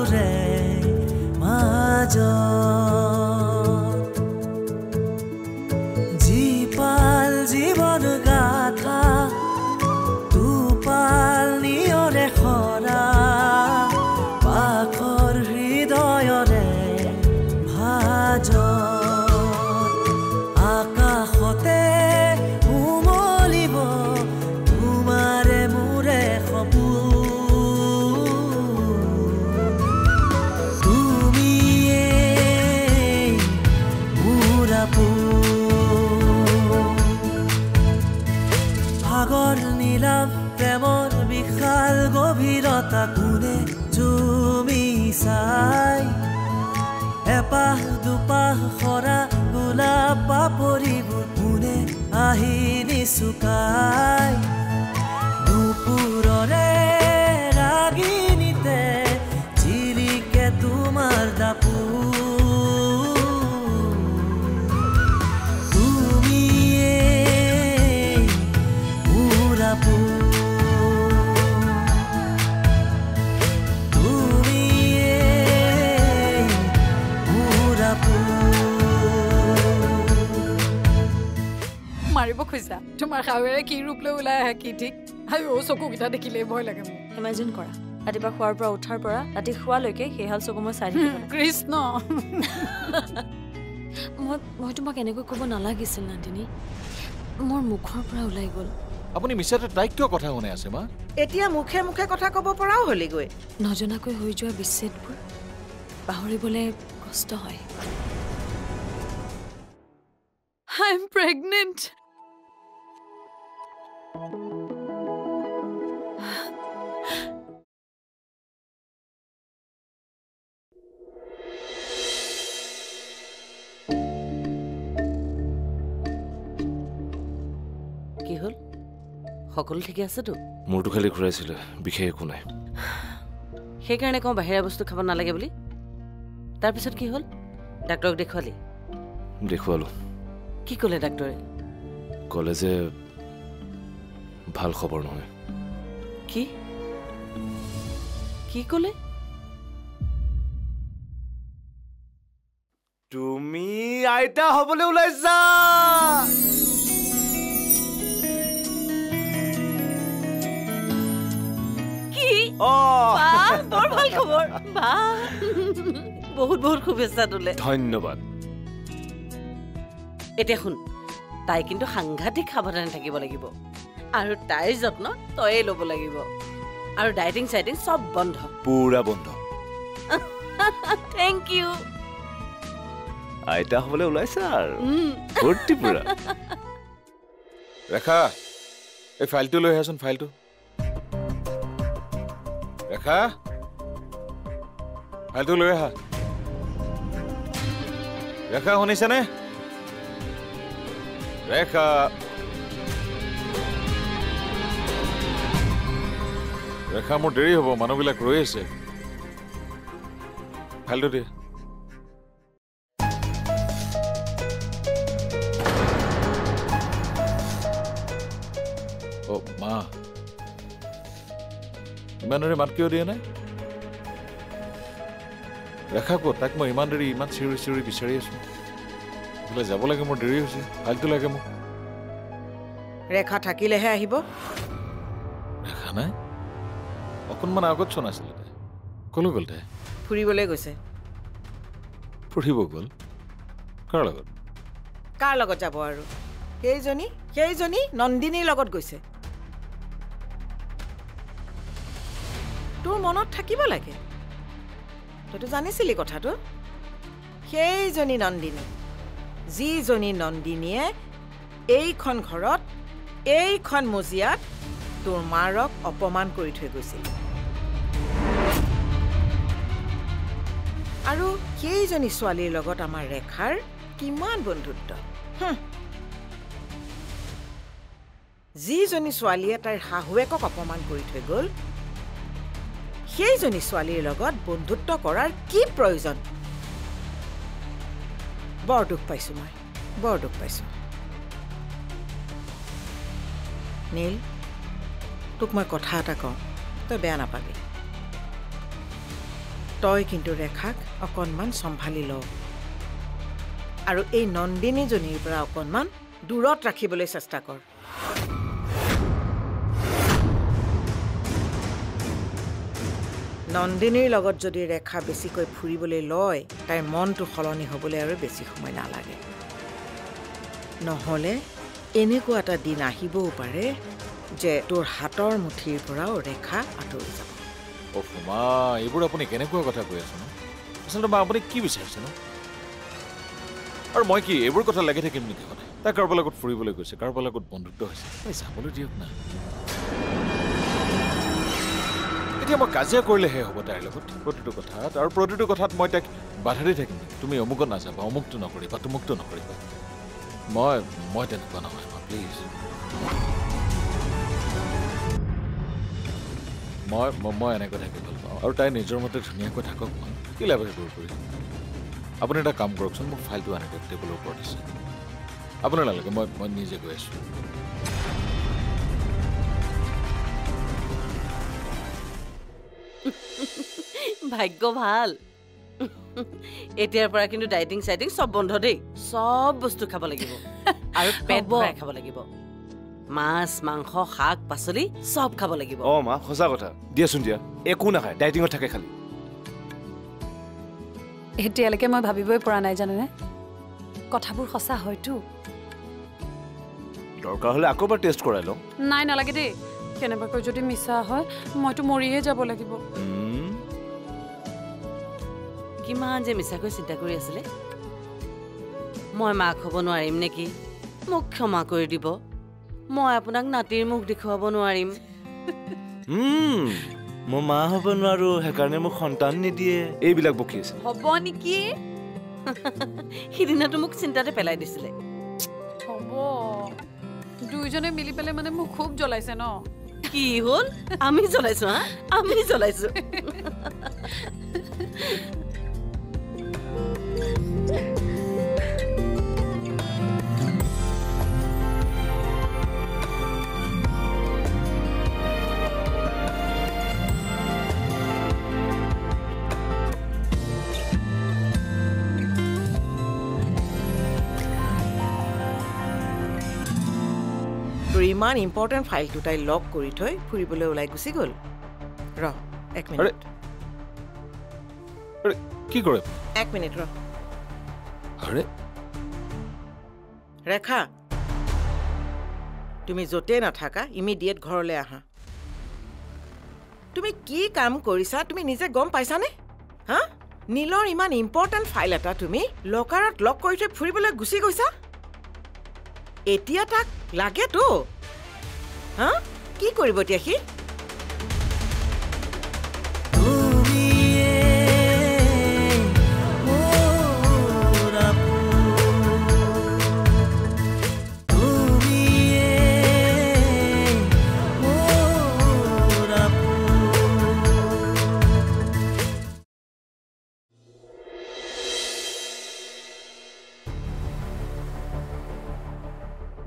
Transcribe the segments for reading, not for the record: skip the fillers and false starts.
মোৰে মাজত জীপাল জীৱন গাথা দুপাল নিয়ৰে খৰা পাখৰ হৃদয়ৰে ভাজত আকাশতে উমলিব তোমাৰে মোৰে সাগৰ নীলাভ প্ৰেমৰ বিশাল গভীৰতা কোনে জুমি চাই এপাহ দুপাহ সৰা গোলাপ পাপৰিবোৰ কোনে আহি নিচুকাই দুপুৰৰে ৰাগিনীতে জিলিকে তোমাৰ দাপু মাৰিব খুঁজা তোমাৰ খাৱেৰে কি ৰূপ লৈ ওলাই আহে কি ঠিক আৰু চকুকেইটা দেখিলেই ভয় লাগে মোক ইমাজিন কৰা ৰাতিপুৱা খোৱাৰ পৰা উঠাৰ পৰা ৰাতি খোৱালৈকে সেইহাল চকু মই চাই থাকিব কৃষ্ণ মই তোমাক এনেকৈ ক'ব নালাগিছিল নান্দিনী মোৰ মুখৰ পৰা ওলাই গ'ল আপুনি মিছাতে তাইক কিয় কথা শুনাই আছে মা এতিয়া মুখে মুখে কথা ক'ব পৰাও হলিগৈ নজনাকৈ হৈ যোৱা বিচ্ছেদবোৰ পাহৰিবলৈ কষ্ট হয় আই এম প্ৰেগনেণ্ট কি হ'ল সকলো ঠিকে আছেতো মূৰটো খালি ঘূৰাইছিলে বিশেষ একো নাই সেইকাৰণে কওঁ বাহিৰা বস্তু খাব নালাগে বুলি তাৰপিছত কি হ'ল ডাক্তৰক দেখুৱালি দেখুৱালো কি ক'লে ডাক্তৰে ক'লে যে ভাল খবৰ নহয় কি কি ক'লে তুমি আইতা হ'বলৈ ওলাইছা কি বৰ ভাল খবৰ বহুত বহুত শুভেচ্ছা তোলে ধন্যবাদ এতিয়া শুন তাই কিন্তু সাংঘাতিক সাৱধানে থাকিব লাগিব আৰু তাইৰ যত্ন তয়ে ল'ব লাগিব আৰু ডাইটিং চাইটিং সব বন্ধ পুৰা বন্ধ থেংক ইউ আইতা হ'বলৈ ওলাইছা আৰু ফূৰ্তি পুৰা ৰেখা এই ফাইলটো লৈ আহাচোন ফাইলটো ৰেখা ফাইলটো লৈ আহা ৰেখা শুনিছেনে ৰেখা ৰেখা মোৰ দেৰি হ'ব মানুহবিলাক ৰৈ আছে ফাইলটো দে মা ইমান দেৰি মাত কিয় দিয়া নাই ৰেখা ক'ত তাক মই ইমান দেৰি ইমান চিঞৰি চিঞৰি বিচাৰি আছো বোলে যাব লাগে মোৰ দেৰি হৈছে ফাইলটো লাগে মোক ৰেখা থাকিলেহে আহিব ৰেখা নাই অকণমান আগত চোন আছিলে তাই ক'লৈ গ'ল তাই ফুৰিবলৈ গৈছে ফুৰিব গ'ল কাৰ লগত কাৰ লগত যাব আৰু সেইজনী নন্দিনীৰ লগত গৈছে তোৰ মনত থাকিব লাগে তইতো জানিছিলি কথাটো সেইজনী নন্দিনী যিজনী নন্দিনীয়ে এইখন ঘৰত এইখন মজিয়াত তোৰ মাৰক অপমান কৰি থৈ গৈছিল আৰু সেইজনী ছোৱালীৰ লগত আমাৰ ৰেখাৰ কিমান বন্ধুত্ব যিজনী ছোৱালীয়ে তাইৰ শাহুৱেকক অপমান কৰি থৈ গ'ল সেইজনী ছোৱালীৰ লগত বন্ধুত্ব কৰাৰ কি প্ৰয়োজন বৰ দুখ পাইছো মই বৰ দুখ পাইছো নীল তোক মই কথা এটা কওঁ তই বেয়া নাপাবি তই কিন্তু ৰেখাক অকণমান চম্ভালি ল আৰু এই নন্দিনীজনীৰ পৰা অকণমান দূৰত ৰাখিবলৈ চেষ্টা কৰ নন্দিনীৰ লগত যদি ৰেখা বেছিকৈ ফুৰিবলৈ লয় তাইৰ মনটো সলনি হ'বলৈ আৰু বেছি সময় নালাগে নহ'লে এনেকুৱা এটা দিন আহিবও পাৰে যে তোৰ হাতৰ মুঠিৰ পৰাও ৰেখা আঁতৰি যাব মা এইবোৰ আপুনি কেনেকুৱা কথা কৈ আছে ন আচলতে মা আপুনি কি বিচাৰিছে ন আৰু মই কি এইবোৰ কথা লাগি থাকিম নেকি সদায় তাই কাৰোবাৰ লগত ফুৰিবলৈ গৈছে কাৰোবাৰ লগত বন্ধুত্ব হৈছে যাবলৈ দিয়ক না এতিয়া মই কাজিয়া কৰিলেহে হ'ব তাইৰ লগত প্ৰতিটো কথাত আৰু প্ৰতিটো কথাত মই তাইক বাধা দি থাকিম তুমি অমুকত নাযাবা অমুকটো নকৰিবা তুমুকটো নকৰিবা মই তেনেকুৱা নহয় মা প্লিজ মই এনেকৈ থাকি ভাল পাওঁ আৰু তাই নিজৰ মতে ধুনীয়াকৈ থাকক মই কি লাভ সেইবোৰ কৰি আপুনি এটা কাম কৰকচোন মোক ফাইলটো আনি দিয়ক টেবুলৰ ওপৰত আছে আপোনাৰ নালাগে মই নিজে গৈ আছোঁ ভাগ্য ভাল এতিয়াৰ পৰা কিন্তু ডাইটিং চাইটিং চব বন্ধ দেই সব বস্তু খাব লাগিব আৰু পেট ভৰাই খাব লাগিব মাছ মাংস শাক পাচলি সব খাব লাগিব মা সঁচা কথা দিয়াচোন দিয়া একো নাখায় ডাইটিঙত থাকে খালি এতিয়ালৈকে মই ভাবিবই পৰা নাই জানেনে কথাবোৰ সঁচা হয়তো দৰকাৰ হ'লে আকৌ এবাৰ টেষ্ট কৰাই লওঁ নাই নালাগে দেই কেনেবাকৈ যদি মিছা হয় মইতো মৰিহে যাব লাগিব কিমান যে মিছাকৈ চিন্তা কৰি আছিলে মই মাক হ'ব নোৱাৰিম নেকি মোক ক্ষমা কৰি দিব মই আপোনাক নাতিৰ মুখ দেখুৱাব নোৱাৰিম মই মা হ'ব নোৱাৰো সেইকাৰণে মোক সন্তান নিদিয়ে এইবিলাক বকি আছে হ'ব নেকি সিদিনাটো মোক চিন্তাতে পেলাই দিছিলে হ'ব দুইজনে মিলি পেলাই মানে মোক খুব জ্বলাইছে ন কি হ'ল আমি জ্বলাইছো হা আমি জ্বলাইছো ইমান ইম্পৰ্টেণ্ট ফাইলটো তাই লক কৰি থৈ ফুৰিবলৈ ওলাই গুচি গ'ল ৰ এক মিনিট কি কৰে এক মিনিট ৰ আৰে ৰেখা তুমি য'তে নাথাকা ইমিডিয়েট ঘৰলৈ আহা তুমি কি কাম কৰিছা তুমি নিজে গম পাইছানে হা নীলৰ ইমান ইম্পৰ্টেণ্ট ফাইল এটা তুমি লকাৰত লক কৰি থৈ ফুৰিবলৈ গুচি গৈছা এতিয়া তাক লাগেতো হা কি কৰিব এতিয়া সি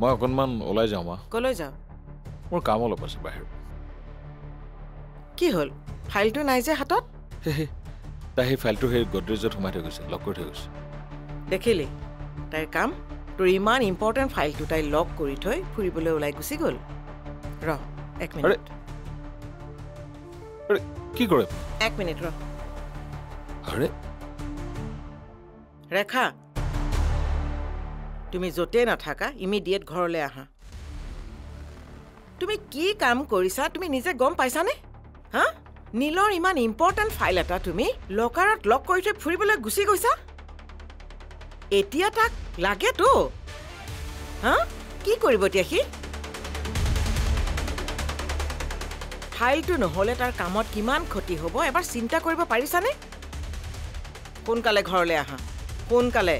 মই অকণমান ওলাই যাওঁ মা কলৈ যাওঁ মোৰ কাম অলপ আছে বাহিৰত কি হ'ল ফাইলটো নাই যে হাতত তাই সেই ফাইলটো সেই গডৰেজত সোমাই থৈ গৈছে লক কৰি থৈ গৈছে দেখিলি তাইৰ কাম তোৰ ইমান ইম্পৰ্টেণ্ট ফাইলটো তাই লক কৰি থৈ ফুৰিবলৈ ওলাই গুচি গ'ল ৰ এক মিনিট কি কৰে এক মিনিট ৰ আৰে ৰেখা তুমি য'তে নাথাকা ইমিডিয়েট ঘৰলৈ আহা তুমি কি কাম কৰিছা তুমি নিজে গম পাইছানে হা নীলৰ ইমান ইম্পৰ্টেণ্ট ফাইল এটা তুমি লকাৰত লক কৰি থৈ ফুৰিবলৈ গুচি গৈছা এতিয়া তাক লাগেতো হা কি কৰিব এতিয়া সি ফাইলটো নহ'লে তাৰ কামত কিমান ক্ষতি হ'ব এবাৰ চিন্তা কৰিব পাৰিছানে সোনকালে ঘৰলৈ আহা সোনকালে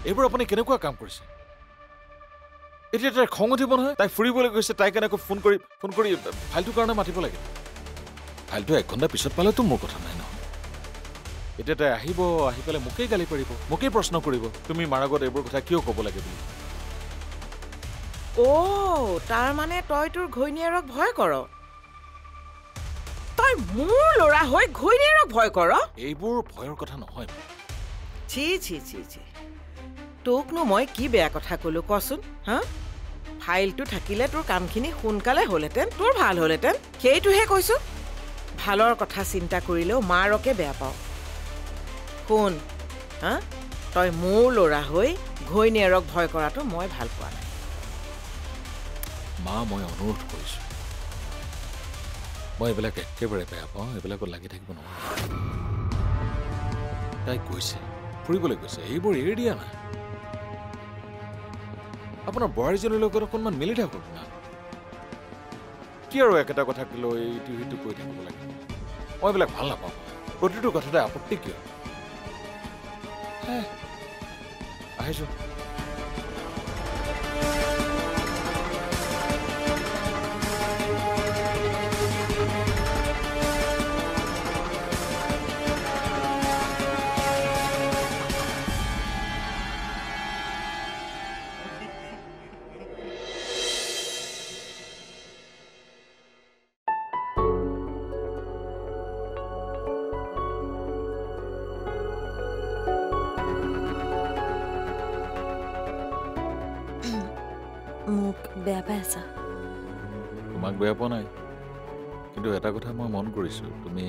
এইবোৰ আপুনি কেনেকুৱা কাম কৰিছে এতিয়া তাই খং উঠিব নহয় তাই ফুৰিবলৈ গৈছে তাই কেনেকৈ ফোন কৰি ফাইলটোৰ কাৰণে মাতিব লাগে ফাইলটো 1 ঘণ্টা পিছত পালেতো মোৰ কথা নাই নহয় এতিয়া তাই আহিব আহি পেলাই মোকেই গালি পাৰিব মোকেই প্ৰশ্ন কৰিব তুমি মাৰ আগত এইবোৰ কথা কিয় ক'ব লাগে বুলি তাৰ মানে তই তোৰ ঘৈণীয়েৰক ভয় কৰ তই তই মোৰ ল'ৰা হৈ ঘৈণীয়েৰক ভয় কৰ এইবোৰ ভয়ৰ কথা নহয় ছি ছি ছি ছি তোকনো মই কি বেয়া কথা ক'লো কচোন হা ফাইলটো থাকিলে তোৰ কামখিনি সোনকালে হ'লহেঁতেন তোৰ ভাল হ'লহেঁতেন সেইটোহে কৈছোঁ ভালৰ কথা চিন্তা কৰিলেও মাৰকে বেয়া পাওঁ শুন হা তই মোৰ ল'ৰা হৈ ঘৈণীয়েৰক ভয় কৰাটো মই ভাল পোৱা নাই মা মই অনুৰোধ কৰিছোঁ মই এইবিলাক একেবাৰে বেয়া পাওঁ এইবিলাকত লাগি থাকিব নোৱাৰোঁ তাই কৈছে ফুৰিবলৈ গৈছে এইবোৰ এৰি দিয়া নাই আপোনাৰ বোৱাৰীজনীৰ লগত অকণমান মিলি থাকক না কি আৰু একেটা কথাক লৈ ইটো সিটো কৈ থাকিব লাগে মই এইবিলাক ভাল নাপাওঁ প্ৰতিটো কথাতে আপত্তি কিয় আহিছোঁ মোক বেয়া পাই আছা তোমাক বেয়া পোৱা নাই কিন্তু এটা কথা মই মন কৰিছোঁ তুমি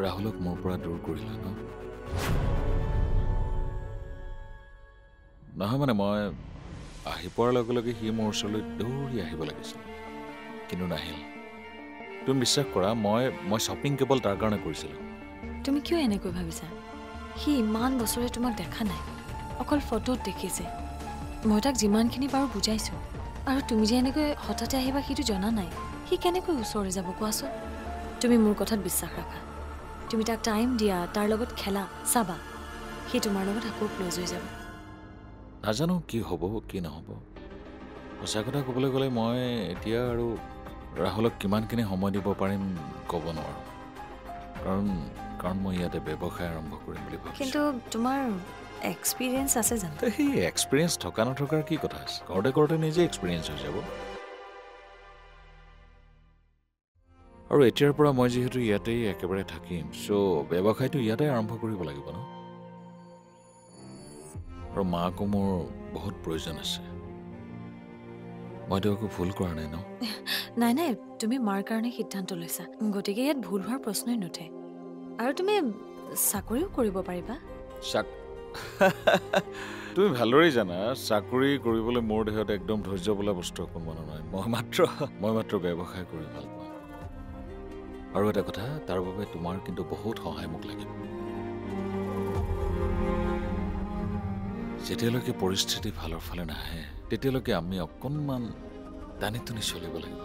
ৰাহুলক মোৰ পৰা দূৰ কৰিলা ন নহয় মানে মই আহি পোৱাৰ লগে লগে সি মোৰ ওচৰলৈ দৌৰি আহিব লাগিছিল কিন্তু নাহিল তুমি বিশ্বাস কৰা মই শ্বপিং কেৱল তাৰ কাৰণে কৰিছিলোঁ তুমি কিয় এনেকৈ ভাবিছা সি ইমান বছৰে তোমাক দেখা নাই অকল ফটোত দেখিছে মই তাক যিমানখিনি পাৰোঁ বুজাইছোঁ আৰু তুমি যে এনেকৈ হঠাতে আহিবা সেইটো জনা নাই সি কেনেকৈ ওচৰলৈ যাব কোৱাচোন তুমি মোৰ কথাত বিশ্বাস ৰাখা তুমি তাক টাইম দিয়া তাৰ লগত খেলা চাবা সি তোমাৰ লগত আকৌ ক্ল'জ হৈ যাব নাজানো কি হ'ব কি নহ'ব সঁচা কথা ক'বলৈ গ'লে মই এতিয়া আৰু ৰাহুলক কিমানখিনি সময় দিব পাৰিম ক'ব নোৱাৰোঁ কাৰণ মই ইয়াতে ব্যৱসায় আৰম্ভ কৰিম বুলি ভাবিছোঁ কিন্তু তোমাৰ এক্সপিৰিয়েঞ্চ আছে জানো সেই এক্সপিৰিয়েঞ্চ থকা নথকাৰ কি কথা আছে ঘৰতে ঘৰতে নিজে এক্সপিৰিয়েঞ্চ হৈ যাব আৰু এতিয়াৰ পৰা মই যিহেতু ইয়াতেই একেবাৰে থাকিম চ' ব্যৱসায়টো ইয়াতে আৰম্ভ কৰিব লাগিব ন আৰু মাকো মোৰ বহুত প্ৰয়োজন আছে মইতো একো ভুল কৰা নাই ন নাই নাই তুমি মাৰ কাৰণে সিদ্ধান্ত লৈছা গতিকে ইয়াত ভুল হোৱাৰ প্ৰশ্নই নুঠে আৰু তুমি চাকৰিও কৰিব পাৰিবা তুমি ভালদৰে জানা চাকৰি কৰিবলৈ মোৰ দেহত একদম ধৈৰ্য বোলা বস্তু অকণমান নহয় মই মাত্ৰ ব্যৱসায় কৰি ভাল পাওঁ আৰু এটা কথা তাৰ বাবে তোমাৰ কিন্তু বহুত সহায় মোক লাগিব যেতিয়ালৈকে পৰিস্থিতি ভালৰ ফালে নাহে তেতিয়ালৈকে আমি অকণমান টানি টুনি চলিব লাগিব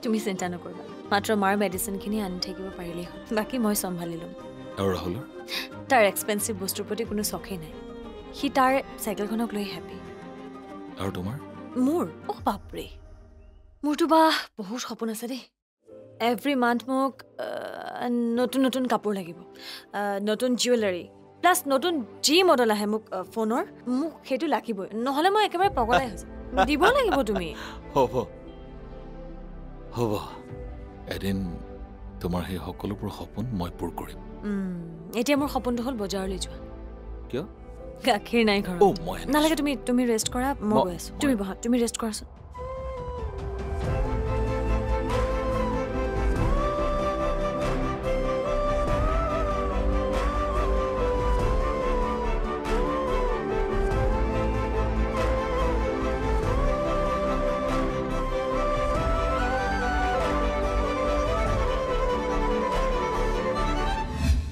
তুমি চিন্তা নকৰিবা মাত্ৰ মাৰ মেডিচিনখিনি আনি থাকিব পাৰিলেই হ'ল বাকী মই চম্ভালি ল'ম আৰু ৰাহুলৰ তাৰ এক্সপেঞ্চিভ বস্তুৰ প্ৰতি কোনো চখেই নাই সি তাৰ চাইকেলখনক লৈ হেপী আৰু তোমাৰ মোৰ বাপৰে মোৰতো বা বহুত সপোন আছে দেই এভৰি মান্থ মোক নতুন নতুন কাপোৰ লাগিব নতুন জুৱেলাৰী প্লাছ নতুন যি মডেল আহে মোক ফোনৰ মোক সেইটো লাগিবই নহ'লে মই একেবাৰে পগলাই হৈ যাম দিব লাগিব তুমি হ'ব এদিন তোমাৰ সেই সকলোবোৰ সপোন মই পূৰ কৰিম এতিয়া মোৰ সপোনটো হ'ল বজাৰলৈ যোৱা কিয় গাখীৰ নাই ঘৰত নালাগে তুমি ৰেষ্ট কৰা মই গৈ আছোঁ তুমি বহা তুমি ৰেষ্ট কৰাচোন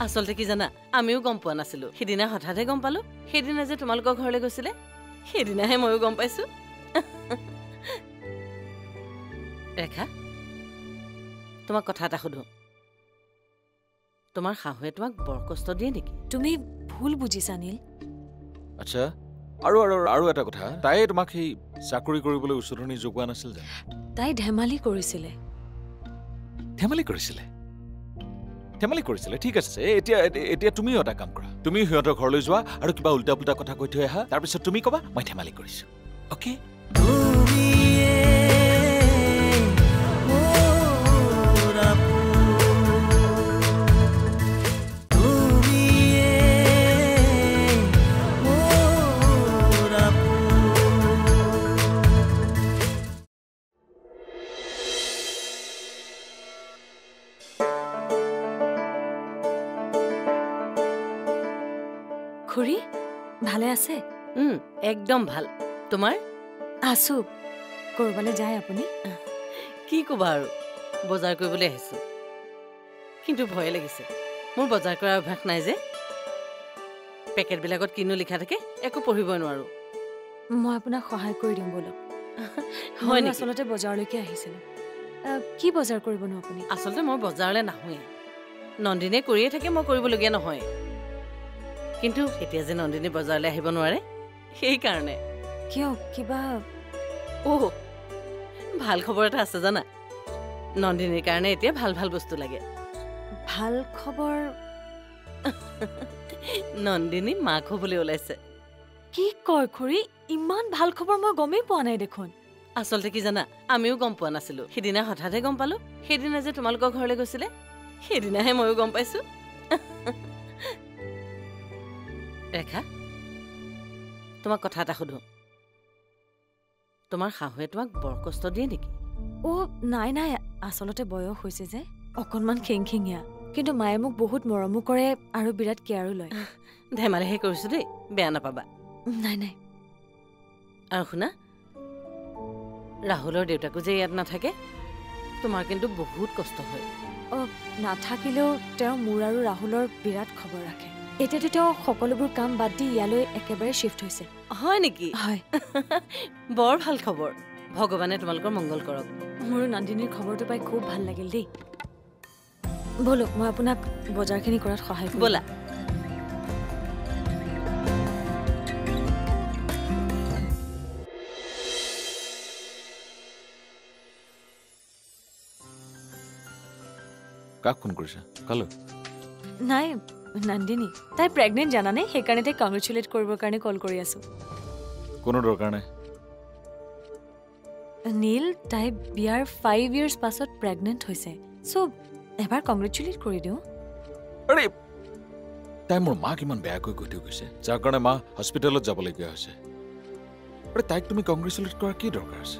আচলতে কি জানা আমিও গম পোৱা নাছিলো সেইদিনা হঠাতে গম পালো সেইদিনা যে তোমালোকৰ ঘৰলৈ গৈছিলে সেইদিনাহে ময়ো গম পাইছো ৰেখা তোমাক কথা এটা সুধো তোমাৰ শাহুৱে তোমাক বৰ কষ্ট দিয়ে নেকি তুমি ভুল বুজিছা নীল আচ্ছা আৰু আৰু আৰু এটা কথা তাই তোমাক সেই চাকৰি কৰিবলৈ উচতনি যোগোৱা নাছিল জানো তাই ধেমালি কৰিছিলে ঠিক আছে এতিয়া তুমিও এটা কাম কৰা তুমি সিহঁতৰ ঘৰলৈ যোৱা আৰু কিবা উল্টা পুল্টা কথা কৈ থৈ আহা তাৰপিছত তুমি ক'বা মই ধেমালি কৰিছো অ'কে খুৰী ভালে আছে একদম ভাল তোমাৰ আছো কৰবালৈ যায় আপুনি কি ক'বা আৰু বজাৰ কৰিবলৈ আহিছোঁ কিন্তু ভয় লাগিছে মোৰ বজাৰ কৰাৰ অভ্যাস নাই যে পেকেটবিলাকত কিনো লিখা থাকে একো পঢ়িবই নোৱাৰোঁ মই আপোনাক সহায় কৰি দিম বলক হয় নেকি আচলতে বজাৰলৈকে আহিছিলোঁ কি বজাৰ কৰিবনো আপুনি আচলতে মই বজাৰলৈ নাহোঁৱে নন্দিনীয়ে কৰিয়ে থাকে মই কৰিবলগীয়া নহয় কিন্তু এতিয়া যে নন্দিনী বজাৰলৈ আহিব নোৱাৰে সেইকাৰণে কিয় কিবা ভাল খবৰ এটা আছে জানা নন্দিনীৰ কাৰণে এতিয়া ভাল ভাল বস্তু লাগে ভাল খবৰ নন্দিনী মাক হ'বলৈ ওলাইছে কি কয় খুৰী ইমান ভাল খবৰ মই গমেই পোৱা নাই দেখোন আচলতে কি জানা আমিও গম পোৱা নাছিলোঁ সেইদিনা হঠাতে গম পালোঁ সেইদিনা যে তোমালোকৰ ঘৰলৈ গৈছিলে সেইদিনাহে ময়ো গম পাইছোঁ ৰেখা তোমাক কথা এটা সুধো তোমাৰ শাহুৱে তোমাক বৰ কষ্ট দিয়ে নেকি নাই নাই আচলতে বয়স হৈছে যে অকণমান খেংখেঙীয়া কিন্তু মায়ে মোক বহুত মৰমো কৰে আৰু বিৰাট কেয়াৰো লয় ধেমালিহে কৰিছোঁ দেই বেয়া নাপাবা নাই নাই আৰু শুনা ৰাহুলৰ দেউতাকো যে ইয়াত নাথাকে তোমাৰ কিন্তু বহুত কষ্ট হয় নাথাকিলেও তেওঁ মোৰ আৰু ৰাহুলৰ বিৰাট খবৰ ৰাখে এতিয়াতো তেওঁ সকলোবোৰ কাম বাদ দি ইয়ালৈ একেবাৰে শ্বিফ্ট হৈছে হয় নেকি হয় বৰ ভাল খবৰ ভগৱানে তোমালোকৰ মংগল কৰক মোৰো নন্দিনীৰ খবৰটো পাই খুব ভাল লাগিল দেই বলক মই আপোনাক বজাৰখিনি কৰাত সহায় কৰিম ব'লা কাক ফোন কৰিছা কালৈ নাই নন্দিনী তাই প্ৰেগনেণ্ট জানানে সেইকাৰণে তাইক কংগ্ৰেচুলেট কৰিবৰ কাৰণে কল কৰি আছো কোনো দৰকাৰ নাই নীল তাই বিয়াৰ 5 years পাছত প্ৰেগনেণ্ট হৈছে চ' এবাৰ কংগ্ৰেচুলেট কৰি দিওঁ আৰে তাই মোৰ মাক ইমান বেয়াকৈ কৈ থৈ গৈছে যাৰ কাৰণে মা হস্পিটেলত যাবলগীয়া হৈছে আৰে তাইক তুমি কংগ্ৰেচুলেট কৰাৰ কি দৰকাৰ আছে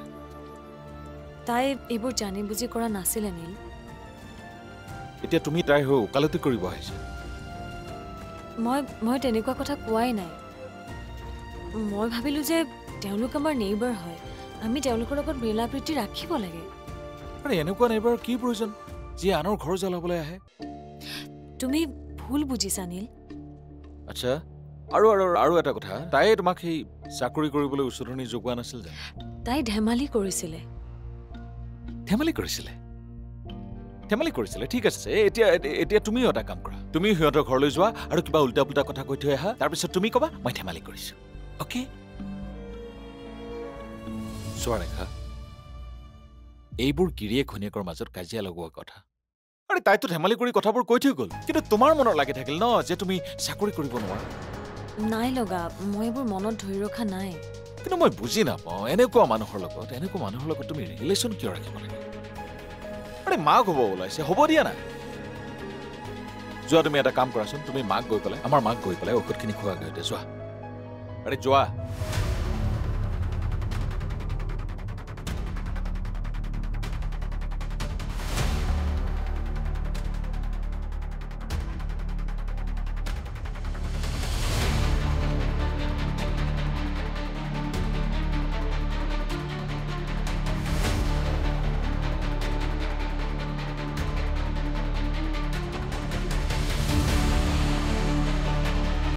তাই এইবোৰ জানি বুজি কৰা নাছিলে নীল এতিয়া তুমি তাই হৈ ওকালতি কৰিব আহিছা মই তেনেকুৱা কথা কোৱাই নাই মই ভাবিলোঁ যে তেওঁলোক আমাৰ নেইবাৰ হয় আমি তেওঁলোকৰ লগত মিলা প্ৰীতি ৰাখিব লাগে আৰে এনেকুৱা নেইবাৰ কি প্ৰয়োজন যি আনৰ ঘৰ জ্বলাবলৈ আহে তুমি ভুল বুজিছা নীল আচ্ছা আৰু আৰু আৰু এটা কথা তাই তোমাক সেই চাকৰি কৰিবলৈ উচতনি যোগোৱা নাছিল জানো তাই ধেমালি কৰিছিলে ঠিক আছে এতিয়া এতিয়া তুমিও এটা কাম কৰা তুমি সিহঁতৰ ঘৰলৈ যোৱা আৰু কিবা উল্টা পুল্টা কথা কৈ থৈ আহা তাৰপিছত তুমি ক'বা মই ধেমালি কৰিছো অ'কে চোৱা ৰেখা এইবোৰ গিৰিয়েক ঘনীয়েকৰ মাজত কাজিয়া লগোৱা কথা আৰে তাইতো ধেমালি কৰি কথাবোৰ কৈ থৈ গ'ল কিন্তু তোমাৰ মনত লাগি থাকিল ন যে তুমি চাকৰি কৰিব নোৱাৰা নাই লগা মই এইবোৰ মনত ধৰি ৰখা নাই কিন্তু মই বুজি নাপাওঁ এনেকুৱা মানুহৰ লগত তুমি ৰিলেশ্যন কিয় ৰাখিব লাগে আৰে মাক হ'ব ওলাইছে হ'ব দিয়া না যোৱা তুমি এটা কাম কৰাচোন তুমি আমাৰ মাক গৈ পেলাই ঔষধখিনি খোৱাগৈ যোৱা আৰে যোৱা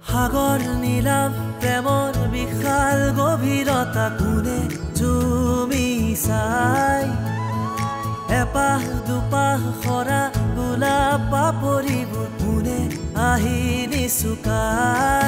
সাগৰ নীলাভ প্ৰেমৰ বিশাল গভীৰতা কোনে তুমি চাই এপাহ দুপাহ সৰা গোলাপ পাপৰিবোৰ কোনে আহি নিচুকাই